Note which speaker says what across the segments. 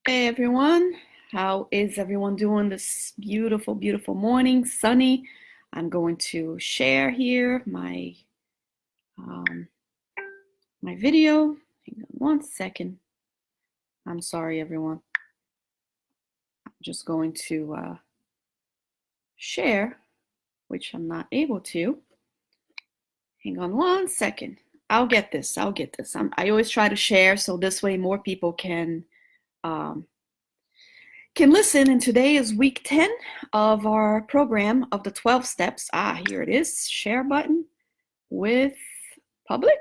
Speaker 1: Hey everyone, how is everyone doing this beautiful, beautiful morning? Sunny. I'm going to share here um, my video. Hang on one second. I'm sorry, everyone. I'm just going to share, which I'm not able to. Hang on one second. I'll get this. I always try to share so this way more people um, can listen. And today is week 10 of our program of the 12 steps. Here it is. Share button with public.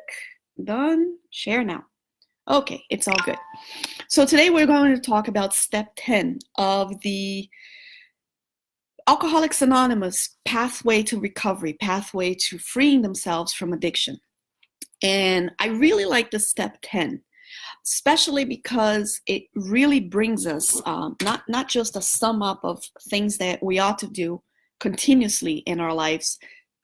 Speaker 1: Done. Share now. Okay, it's all good. So today we're going to talk about step 10 of the Alcoholics Anonymous pathway to recovery, pathway to freeing themselves from addiction. And I really like this step 10, especially because it really brings us not just a sum up of things that we ought to do continuously in our lives,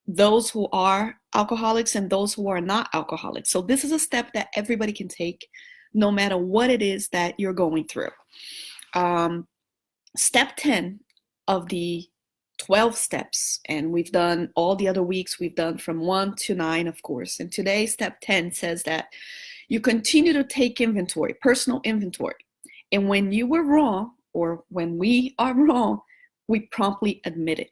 Speaker 1: those who are alcoholics and those who are not alcoholics. So this is a step that everybody can take no matter what it is that you're going through. Step 10 of the 12 steps, and we've done all the other weeks, we've done from 1 to 9, of course. And today, step 10 says that you continue to take inventory, personal inventory. And when you were wrong, or when we are wrong, we promptly admit it.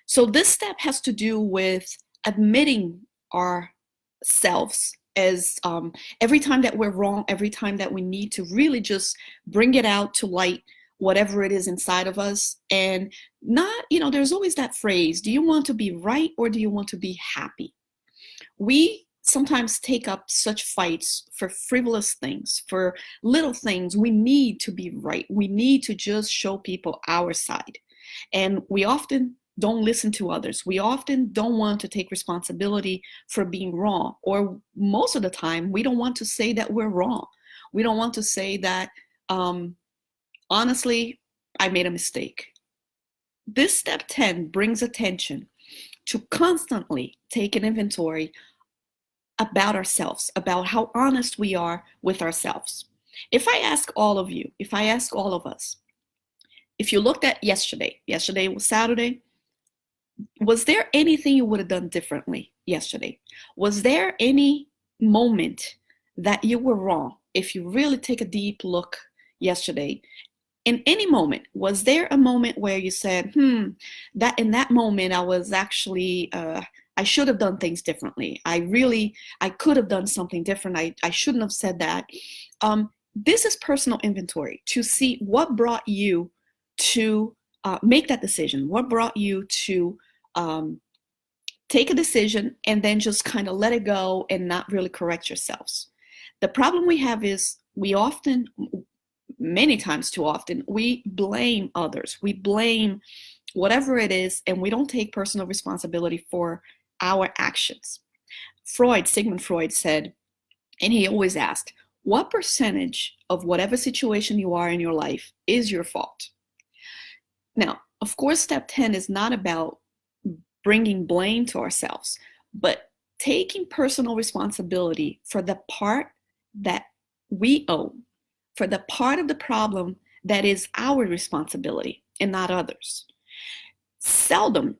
Speaker 1: So this step has to do with admitting ourselves as every time that we're wrong, every time that we need to really just bring it out to light, whatever it is inside of us. And not, there's always that phrase, do you want to be right or do you want to be happy? We sometimes take up such fights for frivolous things, for little things. We need to be right. We need to just show people our side. And we often don't listen to others. We often don't want to take responsibility for being wrong. Or most of the time, we don't want to say that we're wrong. We don't want to say that, honestly, I made a mistake. This step 10 brings attention to constantly take an inventory about ourselves, about how honest we are with ourselves. If I ask all of you, if I ask all of us, if you looked at yesterday was Saturday, was there anything you would have done differently yesterday? Was there any moment that you were wrong? If you really take a deep look yesterday, in any moment, was there a moment where you said, that in that moment I was actually, I should have done things differently. I could have done something different. I shouldn't have said that. This is personal inventory to see what brought you to make that decision. What brought you to take a decision and then just kind of let it go and not really correct yourselves. The problem we have is we often, many times too often, we blame others. We blame whatever it is, and we don't take personal responsibility for our actions. Sigmund Freud said, and he always asked, what percentage of whatever situation you are in your life is your fault? Now, of course, step 10 is not about bringing blame to ourselves, but taking personal responsibility for the part that we own, for the part of the problem that is our responsibility and not others. Seldom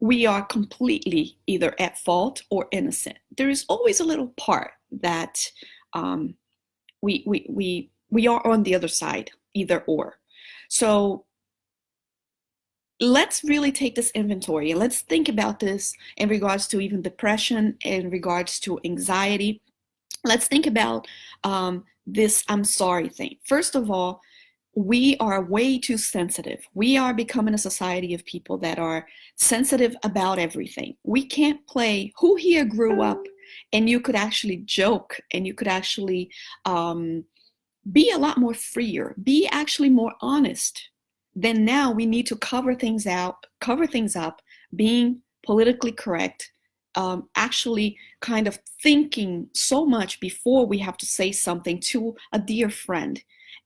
Speaker 1: we are completely either at fault or innocent. There is always a little part that we are on the other side, either or. So let's really take this inventory and let's think about this in regards to even depression, in regards to anxiety. Let's think about this I'm sorry thing. First of all, we are way too sensitive. We are becoming a society of people that are sensitive about everything. We can't play who here grew up, and you could actually joke and you could actually be a lot more freer, be actually more honest. Then now we need to cover things up, being politically correct, actually kind of thinking so much before we have to say something to a dear friend.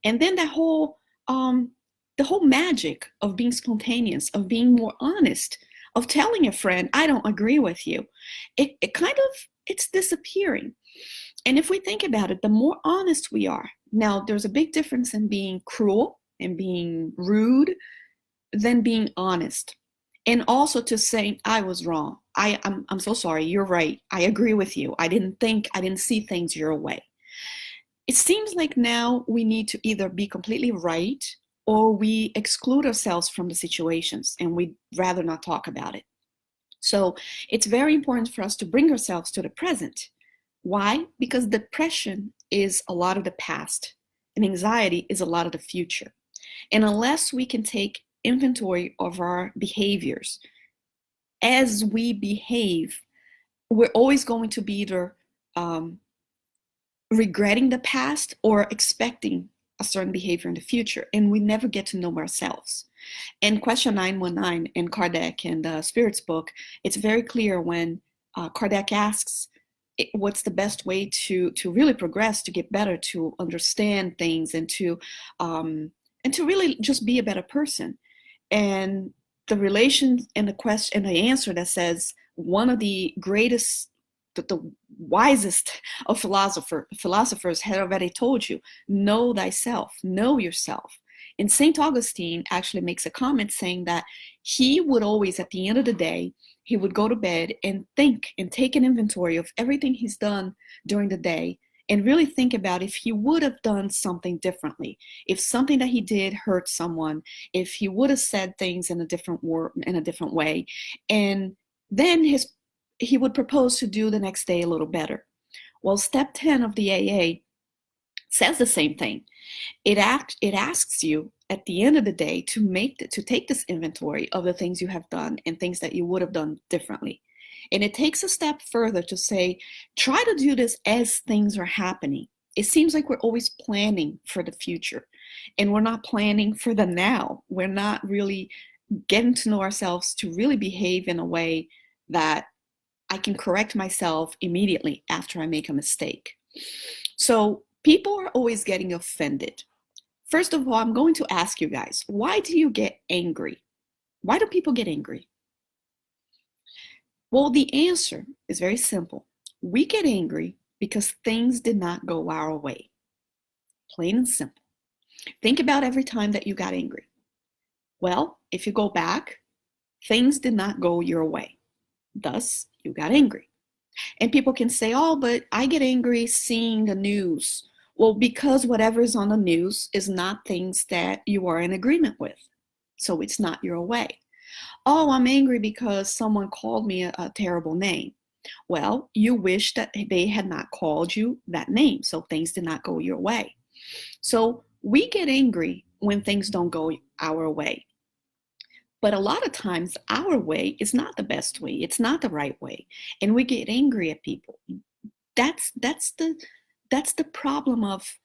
Speaker 1: And then the whole magic of being spontaneous, of being more honest, of telling a friend, I don't agree with you, it's disappearing. And if we think about it, the more honest we are, Now, there's a big difference in being cruel and being rude than being honest. And also to say, I was wrong. I'm so sorry. You're right. I agree with you. I didn't see things your way. It seems like now we need to either be completely right or we exclude ourselves from the situations and we'd rather not talk about it. So it's very important for us to bring ourselves to the present. Why? Because depression is a lot of the past and anxiety is a lot of the future. And unless we can take inventory of our behaviors as we behave, we're always going to be either regretting the past or expecting a certain behavior in the future, and we never get to know ourselves. In question 919 in Kardec and the Spirit's book, it's very clear when Kardec asks, what's the best way to really progress, to get better, to understand things, and to really just be a better person. And the relation and the question and the answer that says one of the greatest, the wisest of philosophers had already told you, know thyself, know yourself. And St. Augustine actually makes a comment saying that he would always, at the end of the day, he would go to bed and think and take an inventory of everything he's done during the day and really think about if he would have done something differently, if something that he did hurt someone, if he would have said things in a different way. And then he would propose to do the next day a little better. Well, step 10 of the AA says the same thing. It asks you at the end of the day to take this inventory of the things you have done and things that you would have done differently. And it takes a step further to say, try to do this as things are happening. It seems like we're always planning for the future and we're not planning for the now. We're not really getting to know ourselves to really behave in a way that I can correct myself immediately after I make a mistake. So people are always getting offended. First of all, I'm going to ask you guys, why do you get angry? Why do people get angry? Well, the answer is very simple. We get angry because things did not go our way. Plain and simple. Think about every time that you got angry. Well, if you go back, things did not go your way. Thus, you got angry. And people can say, oh, but I get angry seeing the news. Well, because whatever is on the news is not things that you are in agreement with. So it's not your way. Oh, I'm angry because someone called me a terrible name. Well, you wish that they had not called you that name, so things did not go your way. So we get angry when things don't go our way. But a lot of times our way is not the best way. It's not the right way. And we get angry at people. That's the problem of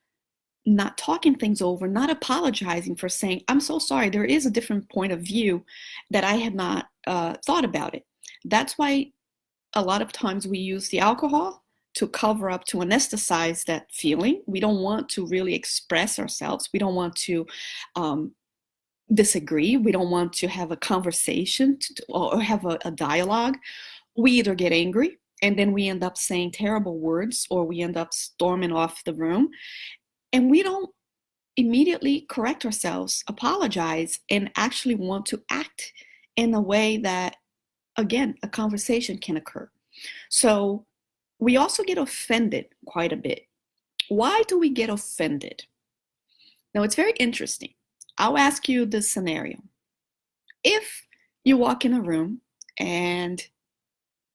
Speaker 1: not talking things over, not apologizing for saying, I'm so sorry, there is a different point of view that I had not thought about it. That's why a lot of times we use the alcohol to cover up, to anesthetize that feeling. We don't want to really express ourselves. We don't want to disagree. We don't want to have a conversation or have a dialogue. We either get angry and then we end up saying terrible words, or we end up storming off the room. And we don't immediately correct ourselves, apologize, and actually want to act in a way that, again, a conversation can occur. So we also get offended quite a bit. Why do we get offended? Now, it's very interesting. I'll ask you this scenario. If you walk in a room and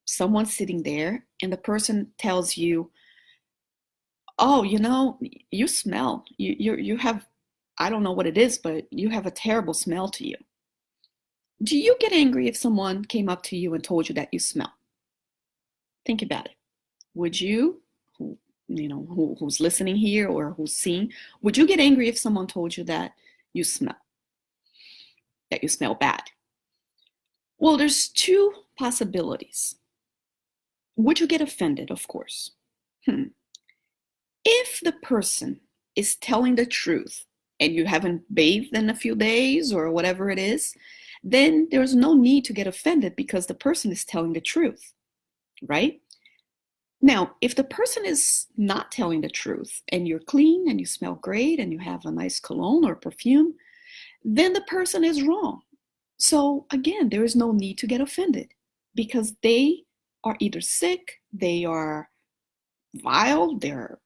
Speaker 1: someone's sitting there and the person tells you, oh, you smell. You have, I don't know what it is, but you have a terrible smell to you. Do you get angry if someone came up to you and told you that you smell? Think about it. Would you, who's listening here or who's seeing, would you get angry if someone told you that you smell bad? Well, there's two possibilities. Would you get offended? Of course. If the person is telling the truth and you haven't bathed in a few days or whatever it is, then there's no need to get offended because the person is telling the truth, right? Now, if the person is not telling the truth and you're clean and you smell great and you have a nice cologne or perfume, then the person is wrong. So again, there is no need to get offended because they are either sick, they are vile, they're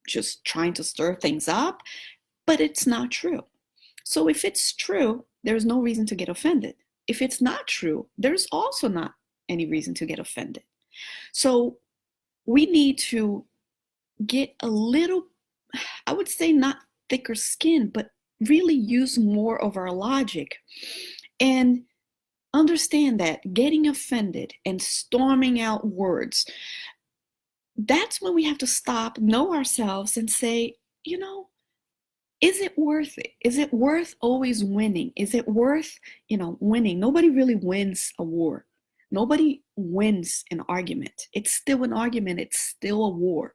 Speaker 1: just trying to stir things up, but it's not true. So if it's true, there's no reason to get offended. If it's not true, there's also not any reason to get offended. So we need to get a little, I would say not thicker skin, but really use more of our logic and understand that getting offended and storming out words, that's when we have to stop, know ourselves, and say, is it worth it? Is it worth always winning? Is it worth, winning? Nobody really wins a war. Nobody wins an argument. It's still an argument. It's still a war.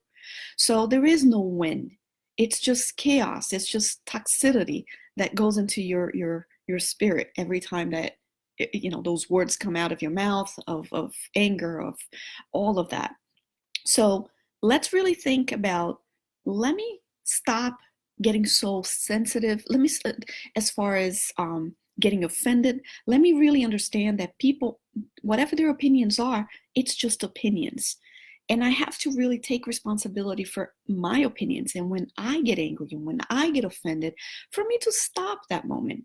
Speaker 1: So there is no win. It's just chaos. It's just toxicity that goes into your spirit every time that those words come out of your mouth of anger, of all of that. So let's really think about, let me stop getting so sensitive. Let me, as far as getting offended, let me really understand that people, whatever their opinions are, it's just opinions. And I have to really take responsibility for my opinions. And when I get angry and when I get offended, for me to stop that moment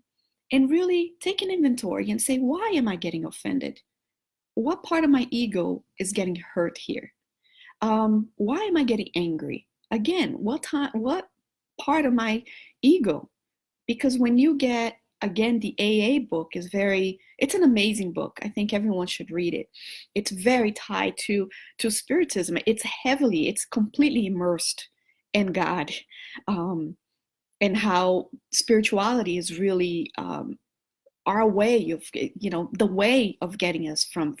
Speaker 1: and really take an inventory and say, why am I getting offended? What part of my ego is getting hurt here? Why am I getting angry? Again, what part of my ego? Because when you get, again, the AA book is it's an amazing book. I think everyone should read it. It's very tied to spiritism. It's completely immersed in God, and how spirituality is really our way of, the way of getting us from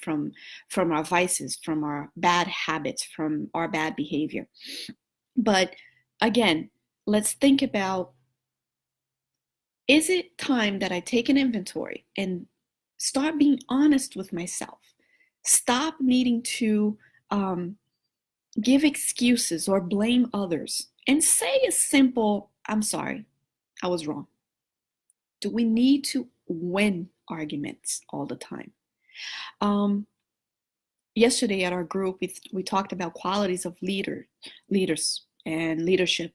Speaker 1: our vices, from our bad habits, from our bad behavior. But again, let's think about, is it time that I take an inventory and start being honest with myself? Stop needing to give excuses or blame others and say a simple, I'm sorry, I was wrong. Do we need to win arguments all the time? Yesterday at our group, we talked about qualities of leaders and leadership.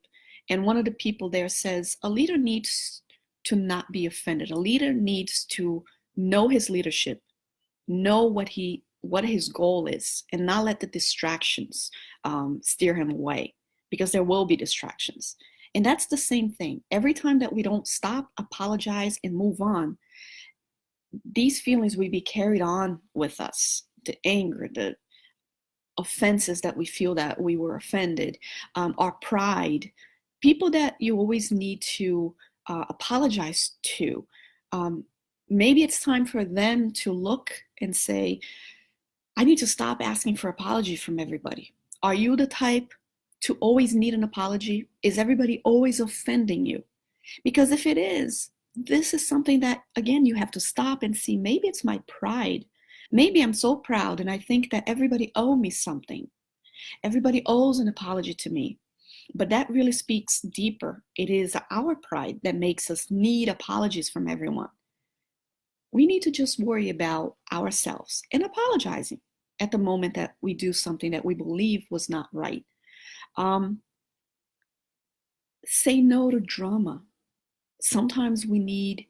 Speaker 1: And one of the people there says, a leader needs to not be offended. A leader needs to know his leadership, know what his goal is, and not let the distractions steer him away, because there will be distractions. And that's the same thing. Every time that we don't stop, apologize, and move on, these feelings will be carried on with us. The anger, the offenses that we feel that we were offended, our pride, people that you always need to apologize to. Maybe it's time for them to look and say, I need to stop asking for apology from everybody. Are you the type to always need an apology? Is everybody always offending you? Because if it is, this is something that, again, you have to stop and see, maybe it's my pride. Maybe I'm so proud and I think that everybody owes me something. Everybody owes an apology to me. But that really speaks deeper. It is our pride that makes us need apologies from everyone. We need to just worry about ourselves and apologizing at the moment that we do something that we believe was not right. Say no to drama. Sometimes we need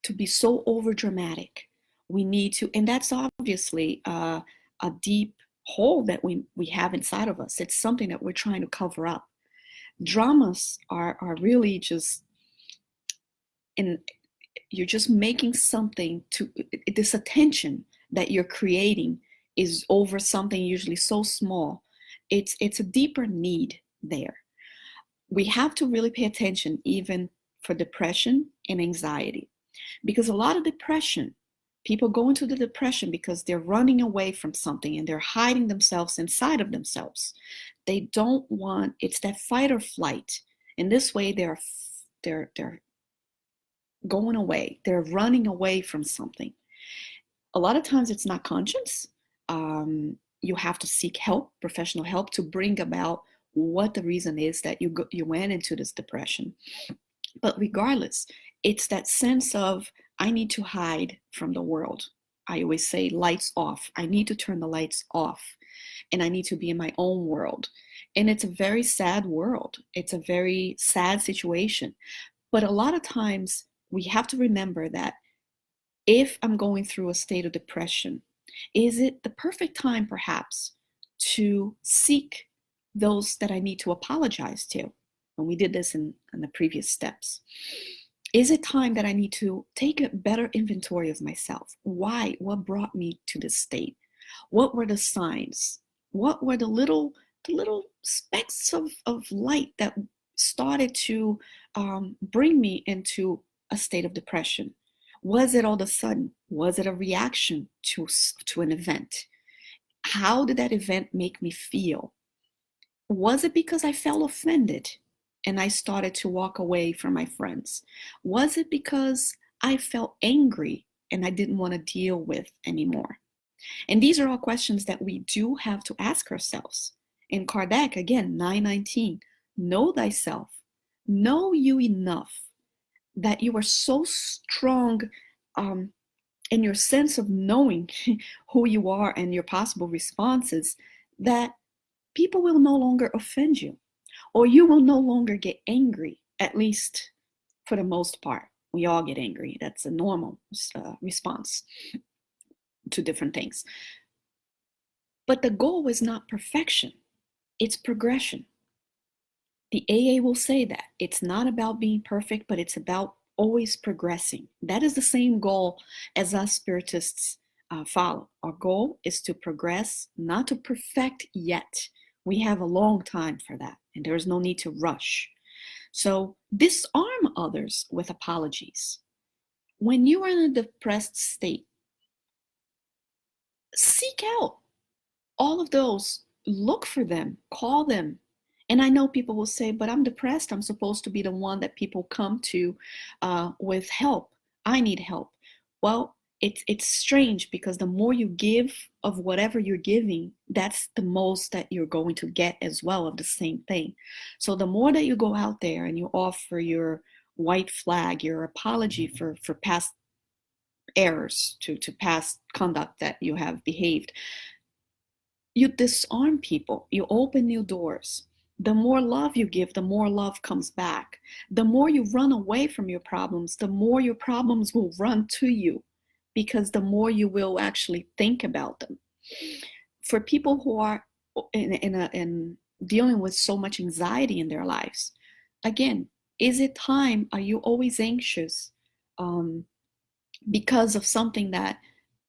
Speaker 1: to be so over dramatic. We need to, and that's obviously a deep hole that we have inside of us. It's something that we're trying to cover up. Dramas are really just, and you're just making something to, this attention that you're creating is over something usually so small. It's a deeper need there. We have to really pay attention even for depression and anxiety, because a lot of depression, people go into the depression because they're running away from something and they're hiding themselves inside of themselves. They don't want, it's that fight or flight. In this way, they're going away. They're running away from something. A lot of times it's not conscious. you have to seek help, professional help, to bring about what the reason is that you went into this depression. But regardless, it's that sense of, I need to hide from the world. I always say lights off. I need to turn the lights off, and I need to be in my own world. And it's a very sad world. It's a very sad situation. But a lot of times we have to remember that if I'm going through a state of depression, is it the perfect time perhaps to seek those that I need to apologize to? And we did this in the previous steps. Is it time that I need to take a better inventory of myself? Why? What brought me to this state? What were the signs? What were the little specks of light that started to bring me into a state of depression? Was it all of a sudden? Was it a reaction to an event? How did that event make me feel? Was it because I felt offended and I started to walk away from my friends? Was it because I felt angry and I didn't want to deal with anymore? And these are all questions that we do have to ask ourselves. In Kardec, again, 919, know thyself, know you enough that you are so strong in your sense of knowing who you are and your possible responses that people will no longer offend you, or you will no longer get angry, at least for the most part. We all get angry. That's a normal response to different things. But the goal is not perfection, it's progression. The AA will say that it's not about being perfect, but it's about always progressing. That is the same goal as us spiritists follow. Our goal is to progress, not to perfect yet. We have a long time for that, and there is no need to rush. So disarm others with apologies. When you are in a depressed state, seek out all of those, look for them, call them. And I know people will say, but I'm depressed. I'm supposed to be the one that people come to with help. I need help. Well, it's strange because the more you give of whatever you're giving, that's the most that you're going to get as well of the same thing. So the more that you go out there and you offer your white flag, your apology for past errors, to past conduct that you have behaved, you disarm people, you open new doors. The more love you give, the more love comes back. The more you run away from your problems, the more your problems will run to you, because the more you will actually think about them. For people who are in dealing with so much anxiety in their lives, again, is it time? Are you always anxious because of something that,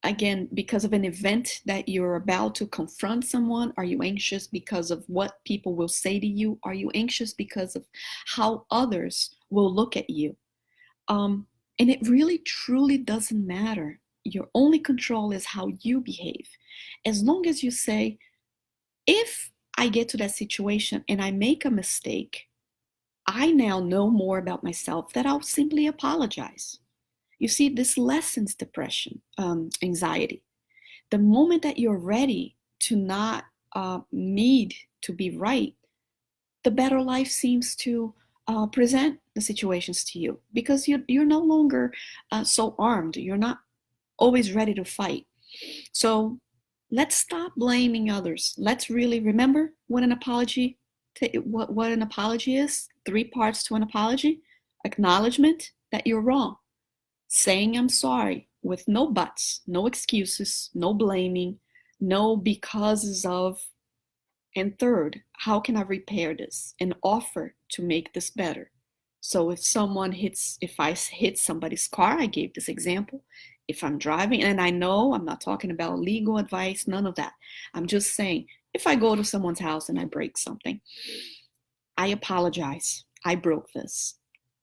Speaker 1: again, because of an event that you're about to confront someone? Are you anxious because of what people will say to you? Are you anxious because of how others will look at you? And it really, truly doesn't matter. Your only control is how you behave. As long as you say, if I get to that situation and I make a mistake, I now know more about myself that I'll simply apologize. You see, this lessens depression, anxiety. The moment that you're ready to not need to be right, the better life seems to present the situations to you, because you're no longer so armed. You're not always ready to fight. So let's stop blaming others. Let's really remember what an apology what an apology is. 3 parts to an apology: acknowledgement that you're wrong, saying I'm sorry with no buts, no excuses, no blaming, no becauses of, and third, how can I repair this and offer to make this better? So if I hit somebody's car, I gave this example. If I'm driving, and I know I'm not talking about legal advice, none of that. I'm just saying, if I go to someone's house and I break something, I apologize. I broke this.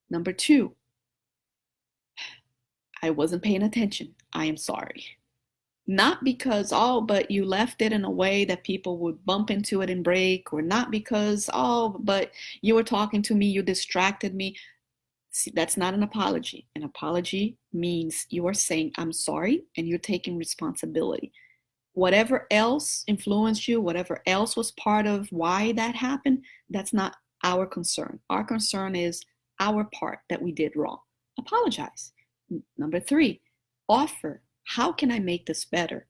Speaker 1: Number 2, I wasn't paying attention. I am sorry. Not because, oh, but you left it in a way that people would bump into it and break, or not because, oh, but you were talking to me, you distracted me. See, that's not an apology. An apology means you are saying, I'm sorry, and you're taking responsibility. Whatever else influenced you, whatever else was part of why that happened, that's not our concern. Our concern is our part that we did wrong. Apologize. Number 3, offer. How can I make this better?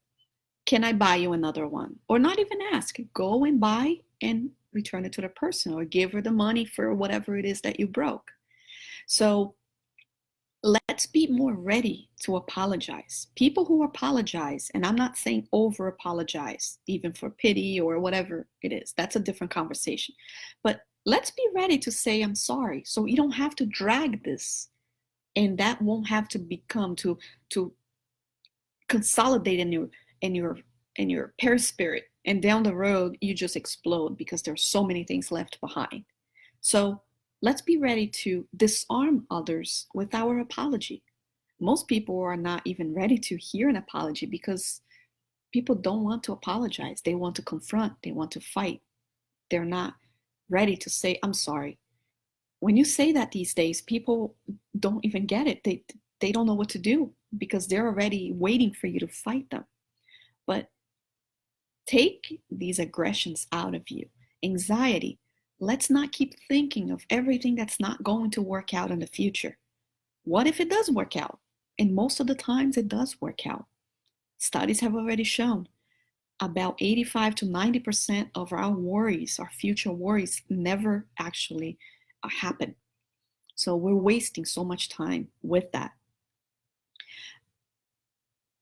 Speaker 1: Can I buy you another one? Or not even ask. Go and buy and return it to the person, or give her the money for whatever it is that you broke. So let's be more ready to apologize. People who apologize, and I'm not saying over apologize, even for pity or whatever it is. That's a different conversation. But let's be ready to say, I'm sorry. So you don't have to drag this. And that won't have to become to consolidate in your perispirit. And down the road, you just explode because there's so many things left behind. So let's be ready to disarm others with our apology. Most people are not even ready to hear an apology because people don't want to apologize. They want to confront, they want to fight. They're not ready to say, I'm sorry. When you say that these days, people don't even get it. They don't know what to do because they're already waiting for you to fight them. But take these aggressions out of you. Anxiety. Let's not keep thinking of everything that's not going to work out in the future. What if it does work out? And most of the times it does work out. Studies have already shown about 85 to 90% of our worries, our future worries, never actually happen. So we're wasting so much time with that.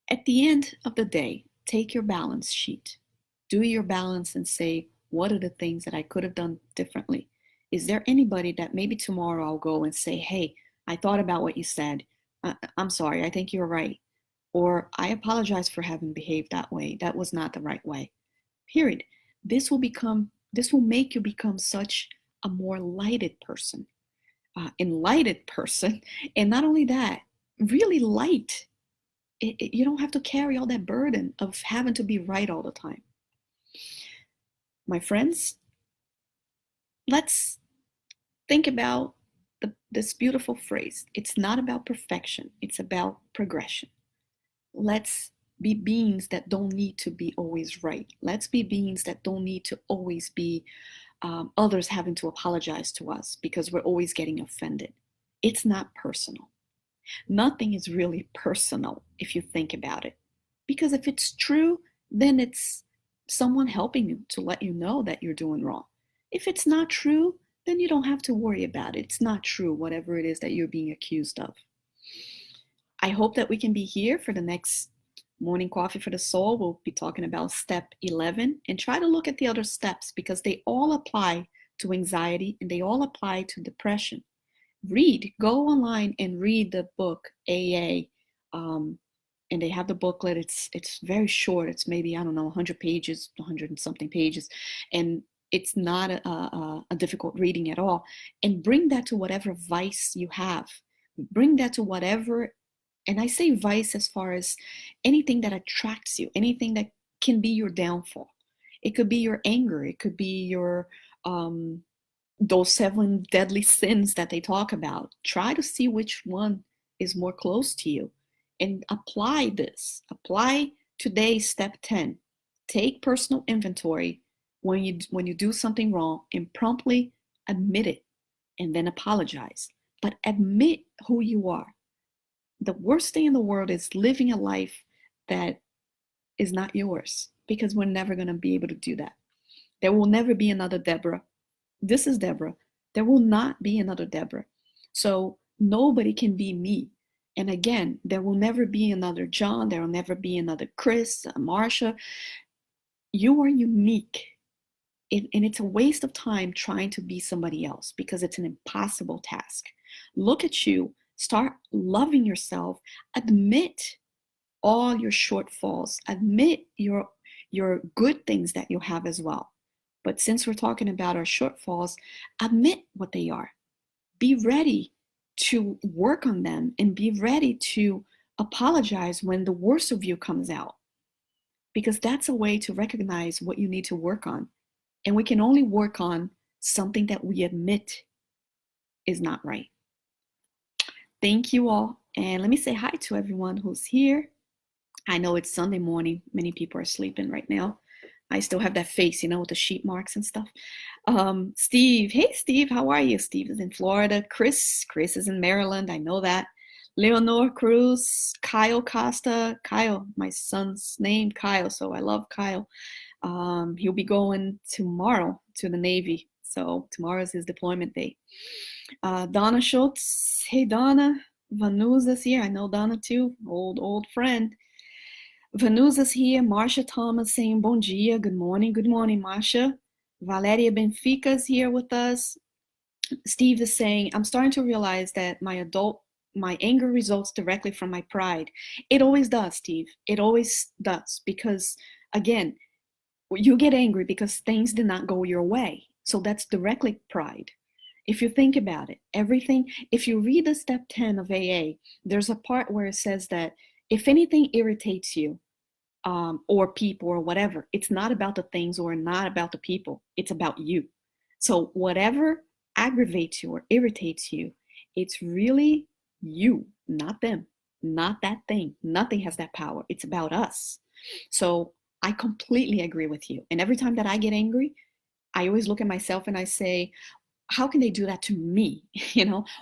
Speaker 1: At the end of the day, take your balance sheet. Do your balance and say, what are the things that I could have done differently? Is there anybody that maybe tomorrow I'll go and say, hey, I thought about what you said. I'm sorry, I think you're right. Or I apologize for having behaved that way. That was not the right way. Period. This will make you become such a more lighted person, enlightened person. And not only that, really light. You don't have to carry all that burden of having to be right all the time. My friends, let's think about this beautiful phrase. It's not about perfection. It's about progression. Let's be beings that don't need to be always right. Let's be beings that don't need to always be others having to apologize to us because we're always getting offended. It's not personal. Nothing is really personal if you think about it. Because if it's true, then it's someone helping you to let you know that you're doing wrong. If it's not true, then you don't have to worry about it. It's not true, whatever it is that you're being accused of. I hope that we can be here for the next Morning Coffee for the Soul. We'll be talking about step 11 and try to look at the other steps because they all apply to anxiety and they all apply to depression. Go online and read the book AA, and they have the booklet. It's very short. It's maybe, 100 pages, 100 and something pages, and it's not a difficult reading at all. And bring that to whatever vice you have. Bring that to whatever, and I say vice as far as anything that attracts you, anything that can be your downfall. It could be your anger. It could be your those 7 deadly sins that they talk about. Try to see which one is more close to you and apply this. Apply today's step 10. Take personal inventory when you do something wrong and promptly admit it and then apologize. But admit who you are. The worst thing in the world is living a life that is not yours because we're never going to be able to do that. There will never be another Deborah. This is Deborah. There will not be another Deborah. So nobody can be me. And again, there will never be another John. There will never be another Chris, Marsha. You are unique. And it's a waste of time trying to be somebody else because it's an impossible task. Look at you. Start loving yourself. Admit all your shortfalls. Admit your good things that you have as well. But since we're talking about our shortfalls, admit what they are. Be ready to work on them and be ready to apologize when the worst of you comes out. Because that's a way to recognize what you need to work on. And we can only work on something that we admit is not right. Thank you all. And let me say hi to everyone who's here. I know it's Sunday morning. Many people are sleeping right now. I still have that face, with the sheet marks and stuff. Steve, hey Steve, how are you? Steve is in Florida. Chris is in Maryland. I know that. Leonor Cruz, Kyle Costa, Kyle, my son's name Kyle, so I love Kyle. He'll be going tomorrow to the Navy, so tomorrow is his deployment day. Donna Schultz, hey Donna. Vanusa's here. I know Donna too, old friend. Vanusa's here. Marcia Thomas saying bom dia. Good morning, Marcia. Valeria Benfica's here with us. Steve is saying, I'm starting to realize that my anger results directly from my pride. It always does, Steve. It always does. Because again, you get angry because things did not go your way. So that's directly pride. If you think about it, if you read the step 10 of AA, there's a part where it says that if anything irritates you, or people or whatever, it's not about the things or not about the people. It's about you. So whatever aggravates you or irritates you, it's really you, not them, not that thing. Nothing has that power. It's about us. So I completely agree with you. And every time that I get angry, I always look at myself and I say, how can they do that to me?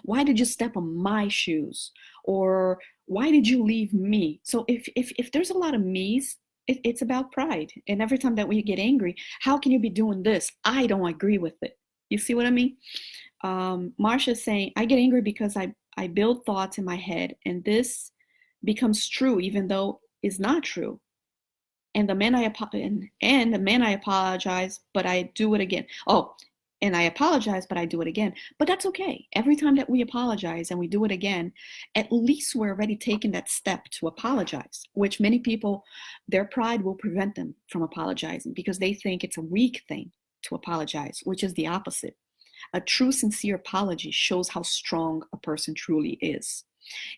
Speaker 1: Why did you step on my shoes? Or why did you leave me? So if there's a lot of me's, it's about pride. And every time that we get angry, how can you be doing this? I don't agree with it. You see what I mean? Marsha's saying, I get angry because I build thoughts in my head and this becomes true even though it's not true. And the man I apologize, but I do it again. Oh, and I apologize, but I do it again. But that's okay. Every time that we apologize and we do it again, at least we're already taking that step to apologize, which many people, their pride will prevent them from apologizing because they think it's a weak thing to apologize, which is the opposite. A true, sincere apology shows how strong a person truly is.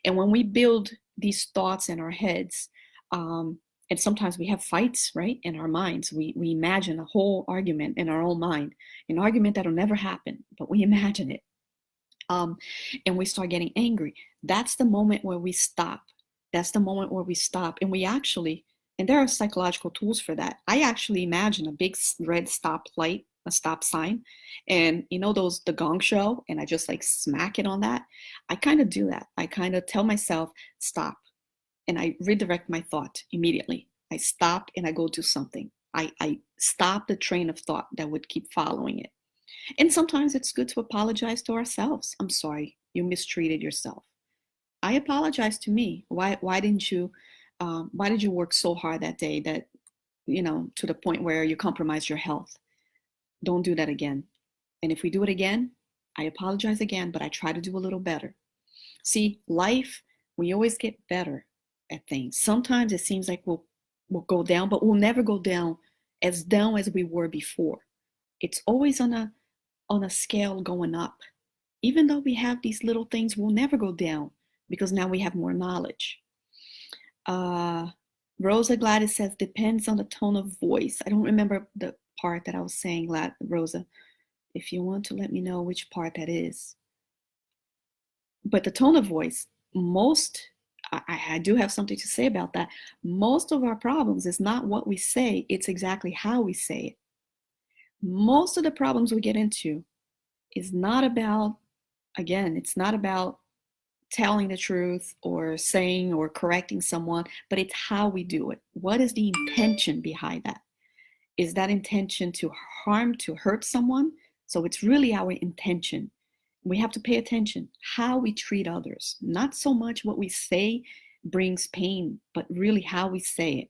Speaker 1: And when we build these thoughts in our heads, and sometimes we have fights, right, in our minds. We imagine a whole argument in our own mind, an argument that'll never happen, but we imagine it. And we start getting angry. That's the moment where we stop. That's the moment where we stop. And we actually, and there are psychological tools for that. I actually imagine a big red stop light, a stop sign, and the gong show, and I just like smack it on that. I kind of do that. I kind of tell myself, stop. And I redirect my thought immediately. I stop and I go do something. I stop the train of thought that would keep following it. And sometimes it's good to apologize to ourselves. I'm sorry, you mistreated yourself. I apologize to me. Why did you work so hard that day that, to the point where you compromise your health? Don't do that again. And if we do it again, I apologize again, but I try to do a little better. See, life, we always get better at things. Sometimes it seems like we'll go down, but we'll never go down as we were before. It's always on a scale going up. Even though we have these little things, we'll never go down because now we have more knowledge. Rosa Gladys says, depends on the tone of voice. I don't remember the part that I was saying, Rosa. If you want to let me know which part that is. But the tone of voice, I do have something to say about that. Most of our problems is not what we say, it's exactly how we say it. Most of the problems we get into is not about, again, it's not about telling the truth or saying or correcting someone, but it's how we do it. What is the intention behind that? Is that intention to harm, to hurt someone? So it's really our intention. We have to pay attention how we treat others. Not so much what we say brings pain, but really how we say it.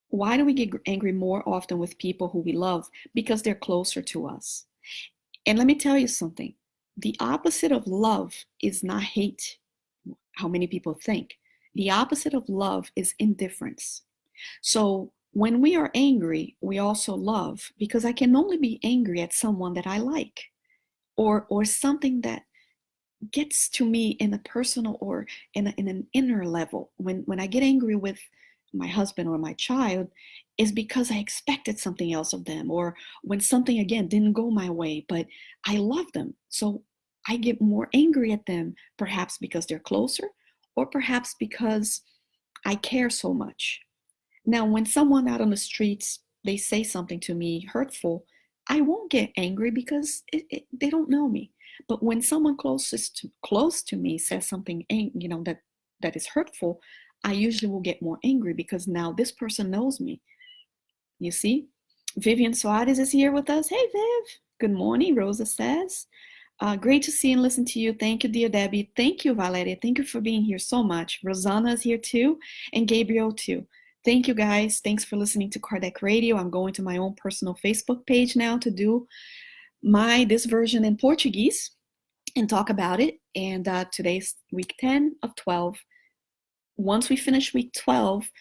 Speaker 1: Why do we get angry more often with people who we love? Because they're closer to us. And let me tell you something. The opposite of love is not hate, how many people think. The opposite of love is indifference. So when we are angry, we also love, because I can only be angry at someone that I like, or something that gets to me in a personal or in an inner level. When I get angry with my husband or my child, is because I expected something else of them, or when something, again, didn't go my way, but I love them. So I get more angry at them, perhaps because they're closer, or perhaps because I care so much. Now, when someone out on the streets, they say something to me hurtful, I won't get angry because they don't know me. But when someone close to me says something, that is hurtful, I usually will get more angry because now this person knows me. You see? Vivian Suarez is here with us. Hey, Viv. Good morning, Rosa says. Great to see and listen to you. Thank you, dear Debbie. Thank you, Valeria. Thank you for being here so much. Rosanna is here too, and Gabriel too. Thank you, guys. Thanks for listening to Kardec Radio. I'm going to my own personal Facebook page now to do this version in Portuguese and talk about it. And today's week 10 of 12. Once we finish week 12,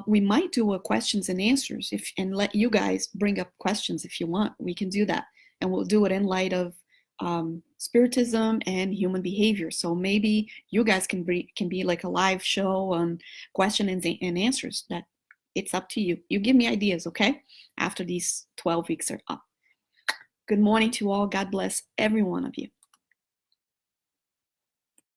Speaker 1: we might do a questions and answers and let you guys bring up questions if you want. We can do that. And we'll do it in light of spiritism and human behavior. So maybe you guys can be like a live show on questions and answers. That it's up to you. You give me ideas, okay? After these 12 weeks are up. Good morning to all. God bless every one of you.